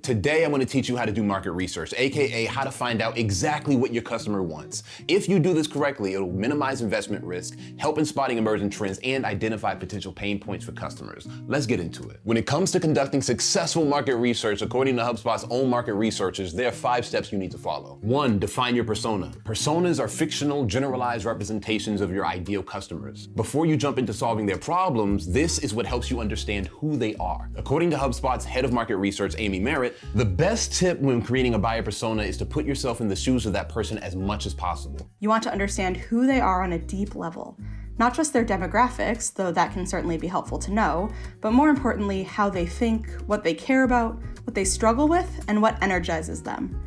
Today, I'm going to teach you how to do market research, aka how to find out exactly what your customer wants. If you do this correctly, it'll minimize investment risk, help in spotting emerging trends, and identify potential pain points for customers. Let's get into it. When it comes to conducting successful market research, according to HubSpot's own market researchers, there are 5 steps you need to follow. 1, define your persona. Personas are fictional, generalized representations of your ideal customers. Before you jump into solving their problems, this is what helps you understand who they are. According to HubSpot's head of market research, Amy Merritt, the best tip when creating a buyer persona is to put yourself in the shoes of that person as much as possible. You want to understand who they are on a deep level. Not just their demographics, though that can certainly be helpful to know, but more importantly, how they think, what they care about, what they struggle with, and what energizes them.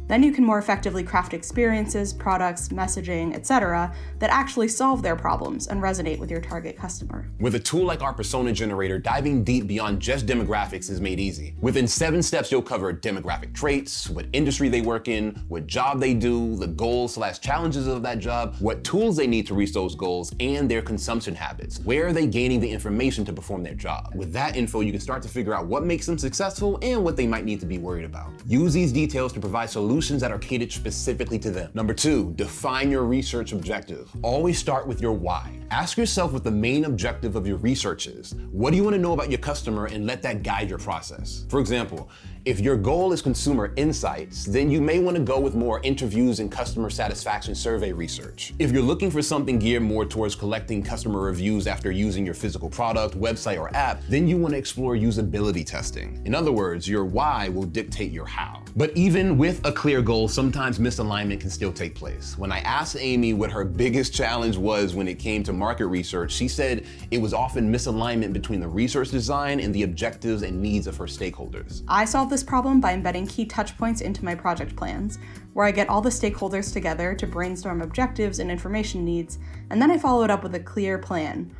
Then you can more effectively craft experiences, products, messaging, etc. that actually solve their problems and resonate with your target customer. With a tool like our Persona Generator, diving deep beyond just demographics is made easy. Within 7 steps, you'll cover demographic traits, what industry they work in, what job they do, the goals/challenges of that job, what tools they need to reach those goals, and their consumption habits. Where are they gaining the information to perform their job? With that info, you can start to figure out what makes them successful and what they might need to be worried about. Use these details to provide solutions that are catered specifically to them. Number 2, define your research objective. Always start with your why. Ask yourself what the main objective of your research is. What do you want to know about your customer, and let that guide your process. For example, if your goal is consumer insights, then you may want to go with more interviews and customer satisfaction survey research. If you're looking for something geared more towards collecting customer reviews after using your physical product, website, or app, then you want to explore usability testing. In other words, your why will dictate your how. But even with a clear goal, sometimes misalignment can still take place. When I asked Amy what her biggest challenge was when it came to market research, she said it was often misalignment between the research design and the objectives and needs of her stakeholders. I solved this problem by embedding key touch points into my project plans, where I get all the stakeholders together to brainstorm objectives and information needs, and then I follow it up with a clear plan,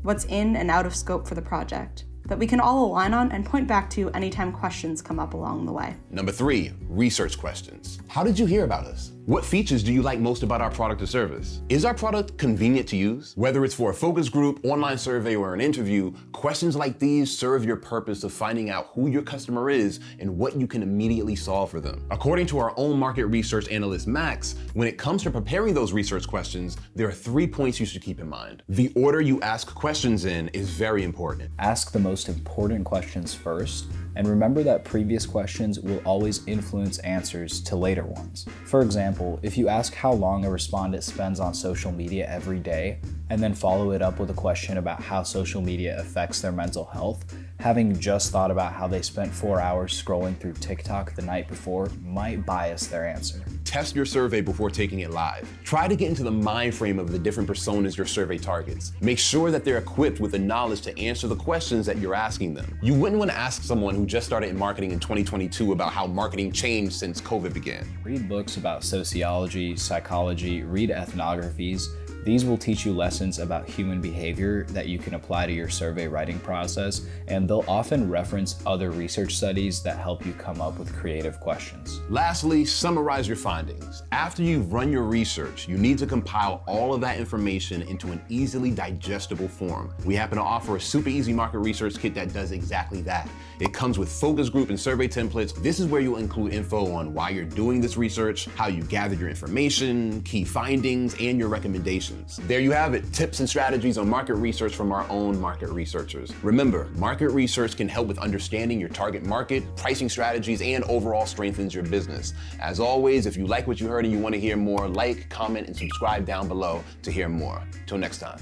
what's in and out of scope for the project, that we can all align on and point back to anytime questions come up along the way. Number 3, research questions. How did you hear about us? What features do you like most about our product or service? Is our product convenient to use? Whether it's for a focus group, online survey, or an interview, questions like these serve your purpose of finding out who your customer is and what you can immediately solve for them. According to our own market research analyst, Max, when it comes to preparing those research questions, there are 3 points you should keep in mind. The order you ask questions in is very important. Ask the most important questions first, and remember that previous questions will always influence answers to later ones. For example, if you ask how long a respondent spends on social media every day, and then follow it up with a question about how social media affects their mental health, having just thought about how they spent 4 hours scrolling through TikTok the night before might bias their answer. Test your survey before taking it live. Try to get into the mind frame of the different personas your survey targets. Make sure that they're equipped with the knowledge to answer the questions that you're asking them. You wouldn't want to ask someone who just started in marketing in 2022 about how marketing changed since COVID began. Read books about sociology, psychology, read ethnographies. These will teach you lessons about human behavior that you can apply to your survey writing process, and they'll often reference other research studies that help you come up with creative questions. Lastly, summarize your findings. After you've run your research, you need to compile all of that information into an easily digestible form. We happen to offer a super easy market research kit that does exactly that. It comes with focus group and survey templates. This is where you'll include info on why you're doing this research, how you gathered your information, key findings, and your recommendations. There you have it, tips and strategies on market research from our own market researchers. Remember, market research can help with understanding your target market, pricing strategies, and overall strengthens your business. As always, if you like what you heard and you want to hear more, like, comment, and subscribe down below to hear more. Till next time.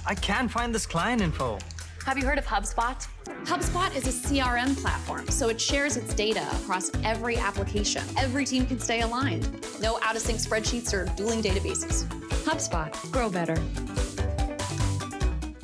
I can't find this client info. Have you heard of HubSpot? HubSpot is a CRM platform, so it shares its data across every application. Every team can stay aligned. No out-of-sync spreadsheets or dueling databases. HubSpot. Grow better.